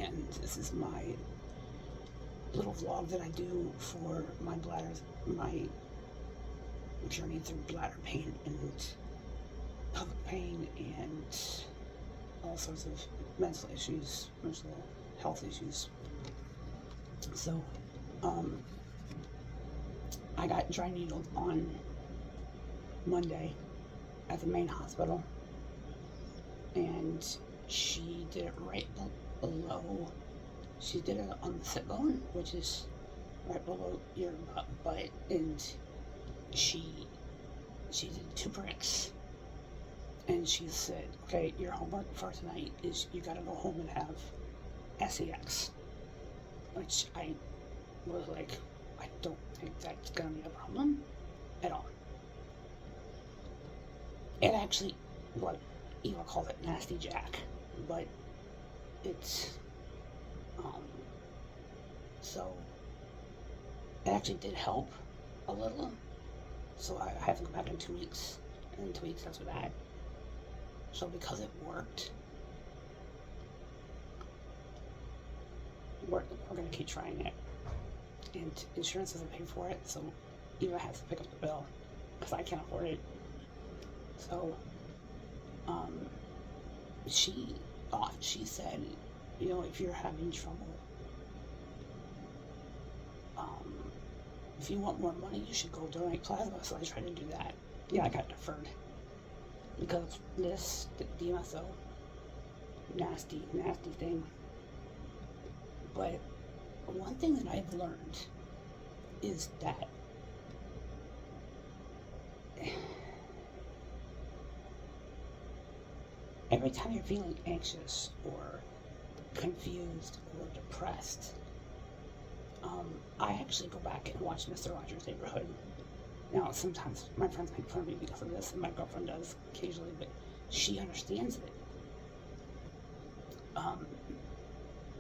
and this is my little vlog that I do for my journey through bladder pain and pelvic pain and all sorts of mental health issues. So, I got dry needled on Monday at the main hospital, and she did it right below. She did it on the sit bone, which is right below your butt, and she did 2 pricks, and she said, "Okay, your homework for tonight is you got to go home and have sex," which I was like, I don't think that's gonna be a problem at all. It actually, what Eva called it, nasty jack, but it's so it actually did help a little. So I have to go back in 2 weeks, and in 2 weeks after that. So because it worked, we're going to keep trying it. And insurance doesn't pay for it, so Eva has to pick up the bill because I can't afford it. So she said, if you're having trouble, if you want more money, you should go donate plasma. So I tried to do that. Yeah, I got deferred because this DMSO, nasty thing. But one thing that I've learned is that every time you're feeling anxious or confused or depressed, I actually go back and watch Mr. Rodgers' Neighborhood. Now, sometimes my friends make fun of me because of this, and my girlfriend does occasionally, but she understands it.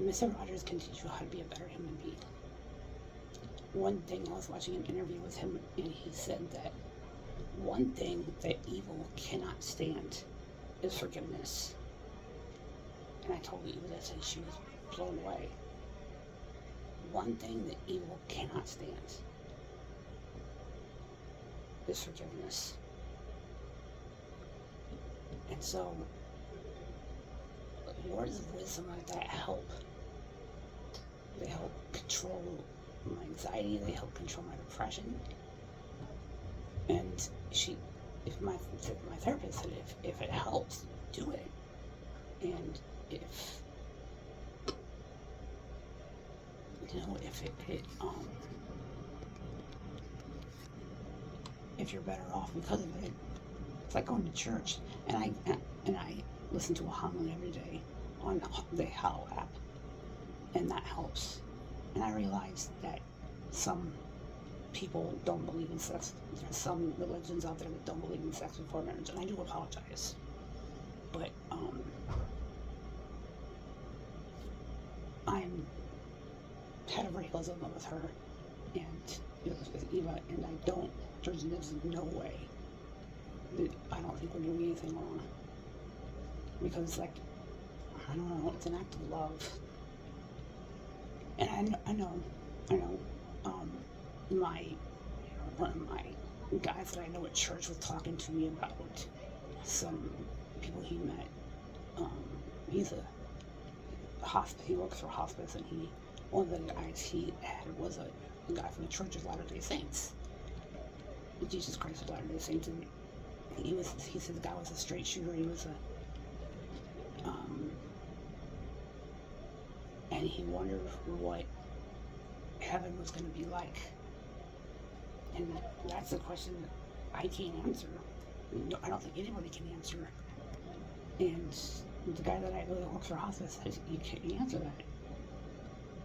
Mr. Rodgers can teach you how to be a better human being. One thing, I was watching an interview with him, and he said that one thing that evil cannot stand is forgiveness. And I told Eva this, and she was blown away. One thing that evil cannot stand is forgiveness. And so, words of wisdom like that help. They help control my anxiety, they help control my depression. And my therapist said, if it helps, do it. And if if you're better off because of it, it's like going to church. And I listen to a homily every day on the How app, and that helps. And I realized that some people don't believe in sex. There's some religions out there that don't believe in sex before marriage, and I do apologize. But I'm head over heels in love with her, and with Eva, and there's no way that I don't think we're doing anything wrong. Because, I don't know, it's an act of love. And I know, one of my guys that I know at church was talking to me about some people he met. He works for hospice, and one of the guys he had was a guy from the Church of Latter-day Saints, Jesus Christ of Latter-day Saints, and he said the guy was a straight shooter. He was and he wondered what heaven was going to be like. And that's a question that I can't answer. I don't think anybody can answer. And the guy that I know that works for hospice says you can't answer that.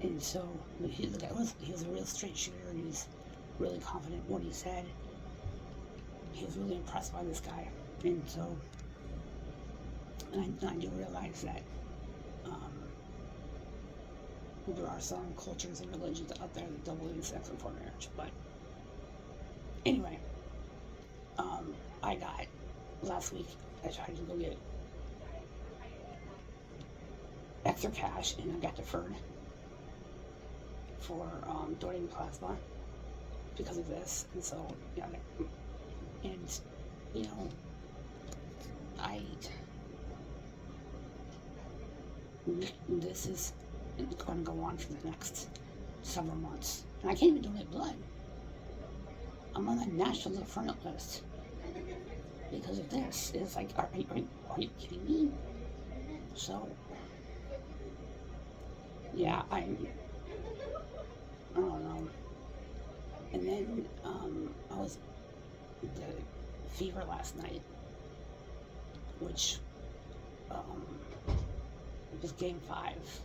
And so he was a real straight shooter, and he was really confident in what he said. He was really impressed by this guy. And so, and I do realize that there are some cultures and religions out there that don't believe in sex before marriage. But anyway, last week I tried to go get extra cash, and I got deferred for donating plasma because of this. And so, yeah, and you know, this is going to go on for the next several months, and I can't even donate blood. I'm on the national deferment list because of this. It's like, are you kidding me? So, yeah, I don't know. And then I was the fever last night, which it was Game 5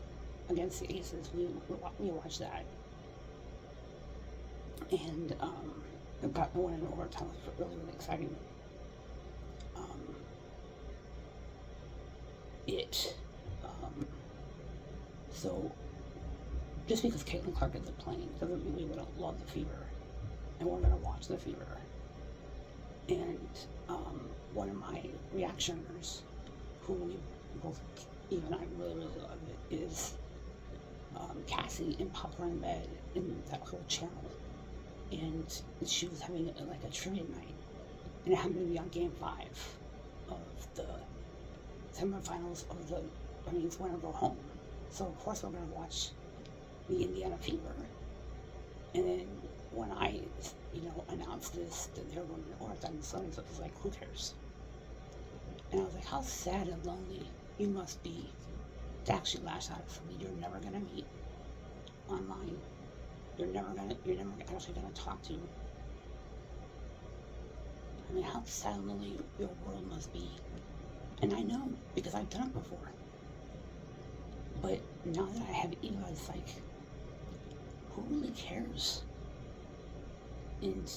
against the Aces. We watched that, and it went into overtime. It was really exciting. So just because Caitlin Clark isn't playing doesn't mean we wouldn't love the Fever, and we're going to watch the Fever. And one of my reactioners, who we both, even I really love it, is Cassie and Papa in bed in that whole channel. And she was having like a trivia night, and it happened to be on Game 5 of the semifinals of the, it's Win or Go Home. So of course we're going to watch the Indiana Fever. And then when I, announced this, that they were going to overtime and so it was like, who cares? And I was like, how sad and lonely you must be to actually lash out at somebody you're never going to meet online. You're never actually going to talk to. I mean, how sad and lonely your world must be. And I know, because I've done it before. But now that I have Eva, it's like, who really cares? And,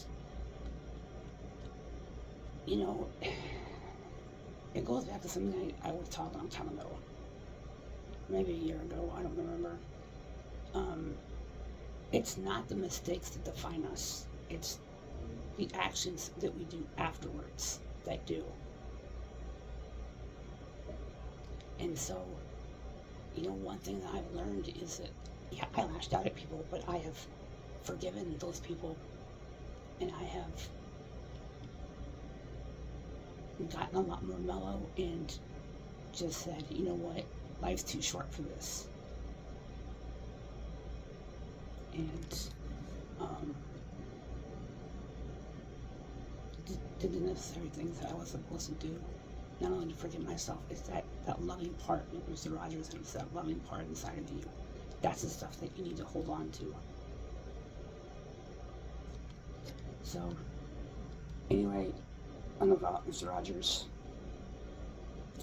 it goes back to something I was taught a long time ago. Maybe a year ago, I don't remember. It's not the mistakes that define us. It's the actions that we do afterwards that do. And so, one thing that I've learned is that, yeah, I lashed out at people, but I have forgiven those people, and I have gotten a lot more mellow and just said, you know what, life's too short for this. And did the necessary things that I was supposed to do. Not only to forgive myself, it's that loving part, like Mr. Rodgers said, it's that loving part inside of you. That's the stuff that you need to hold on to. So, anyway, enough about Mr. Rodgers.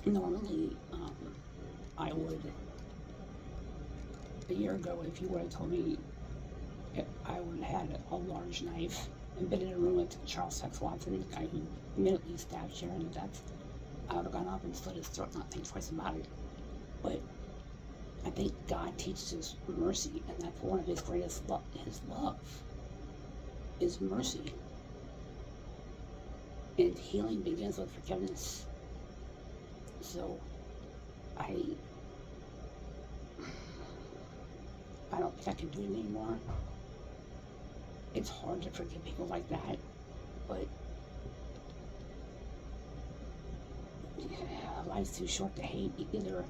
Normally, I would, a year ago, if you would have told me I would have had a large knife and been in a room with Charles Tex Watson, the guy who immediately stabbed Sharon to death, I would have gone up and slit his throat, not think twice about it. But I think God teaches us mercy, and that's one of his greatest his love is mercy. And healing begins with forgiveness. So I don't think I can do it anymore. It's hard to forgive people like that, but life's too short to hate either.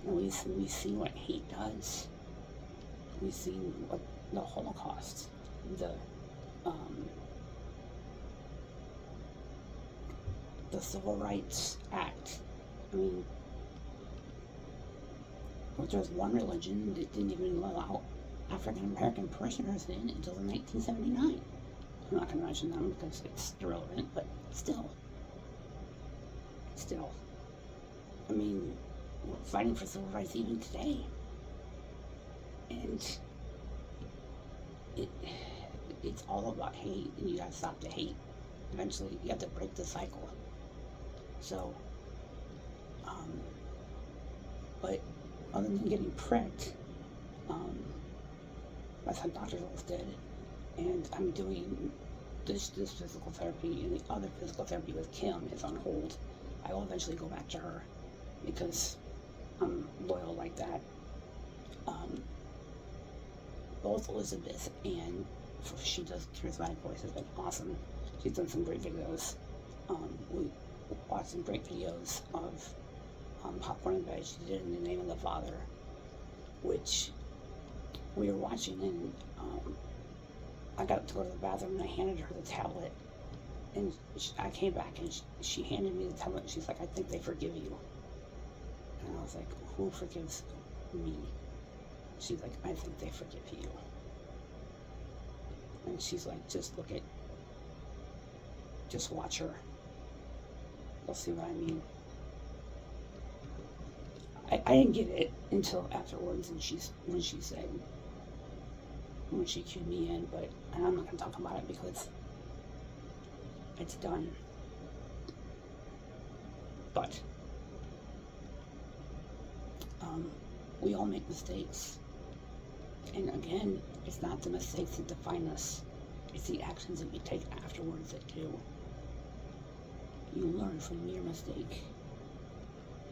We see what hate does. We see what the Holocaust, the Civil Rights Act. I mean, there's one religion that didn't even allow African American parishioners in until 1979. I'm not going to mention them because it's irrelevant, but still. I mean, we're fighting for civil rights even today. And it's all about hate, and you gotta stop the hate. Eventually, you have to break the cycle. So, but other than getting pricked, my son doctor's almost dead, and I'm doing this physical therapy, and the other physical therapy with Kim is on hold. I will eventually go back to her because I'm loyal like both Elizabeth and she does Charismatic voice has been awesome. She's done some great videos. We watched some great videos of Popcorn and Veg. She did In the Name of the Father, which we were watching, and I got to go to the bathroom and I handed her the tablet, and I came back and she handed me the tablet and she's like, I think they forgive you. And I was like, who forgives me? She's like, I think they forgive you. And she's like, just watch her. You'll see what I mean. I didn't get it until afterwards, and when she cued me in, but and I'm not going to talk about it because it's done. But we all make mistakes, and again, it's not the mistakes that define us, it's the actions that we take afterwards that do. You learn from your mistake.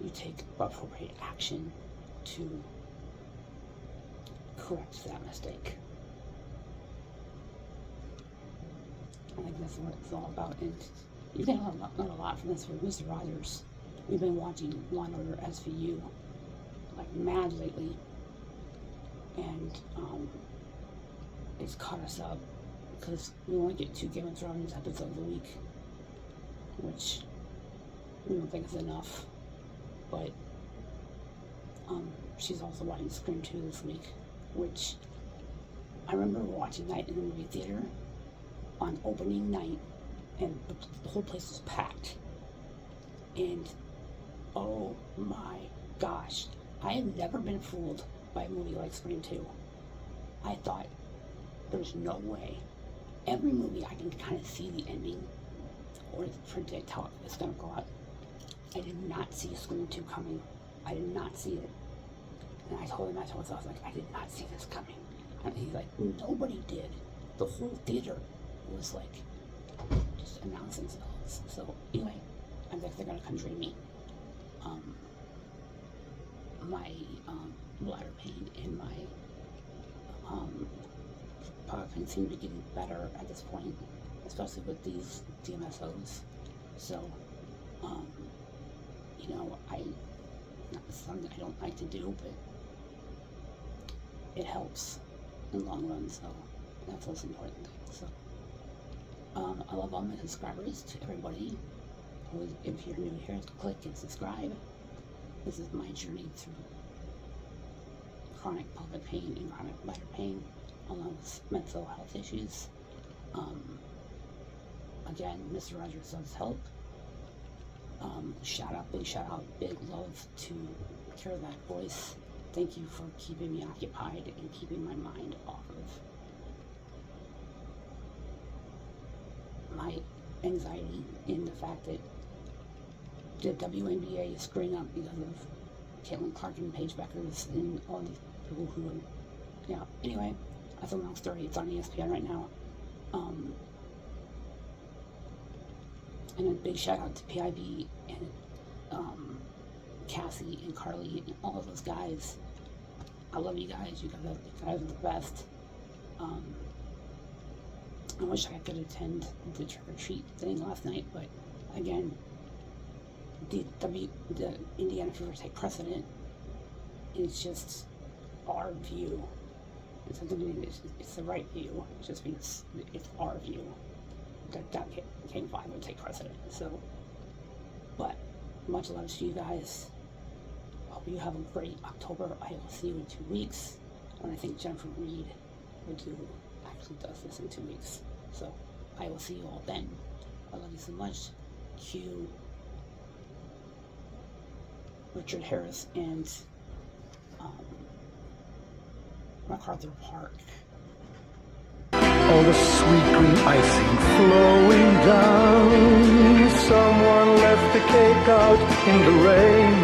You take appropriate action to correct that mistake. I think that's what it's all about. And you can learn a lot from this with Mr. Rodgers. We've been watching Law & Order SVU like mad lately, and it's caught us up because we only get 2 Game of Thrones episodes a week, which we don't think is enough. But she's also watching Scream 2 this week, which I remember watching that in the movie theater on opening night, and the whole place was packed. And oh my gosh, I have never been fooled by a movie like Scream 2. I thought, there's no way. Every movie I can kind of see the ending or predict how it's going to go out. I did not see Scream 2 coming. I did not see it. And I told him, I was like, I did not see this coming. And he's like, nobody did. The whole theater was like, just announcing themselves. So anyway, I think they're gonna come dream me. My bladder pain and my pelvic pain seem to be getting better at this point, especially with these DMSOs. So, you know, it's something I don't like to do, but it helps in the long run, so that's the most important thing. So, I love all my subscribers, to everybody who, if you're new here, click and subscribe. This is my journey through chronic pelvic pain and chronic bladder pain, along with mental health issues. Again, Mr. Rodgers does help. Big shout out, big love to Charismatic voice. Thank you for keeping me occupied and keeping my mind off of my anxiety in the fact that the WNBA is screwing up because of Caitlin Clark and Paige Beckers and all these people who are, yeah. Anyway, that's a long story. It's on ESPN right now. And a big shout out to PIB and Cassie and Carly and all of those guys. I love you guys. You guys are the best. I wish I could attend the trick-or-treat thing last night, but again, the Indiana Fever take precedent. It's just our view. It's the right view. It just means it's our view. That Game 5 would take precedent. So, but much love to you guys. Hope you have a great October. I will see you in 2 weeks. And I think Jennifer Reed actually does this in 2 weeks. So I will see you all then. I love you so much. Cue Richard Harris and MacArthur Park. All the sweet green icing flowing down. Someone left the cake out in the rain.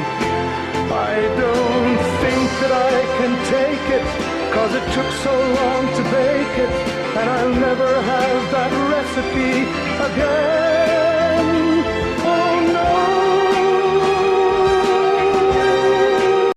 I don't think that I can take it, 'cause it took so long to bake it, and I'll never have that recipe again.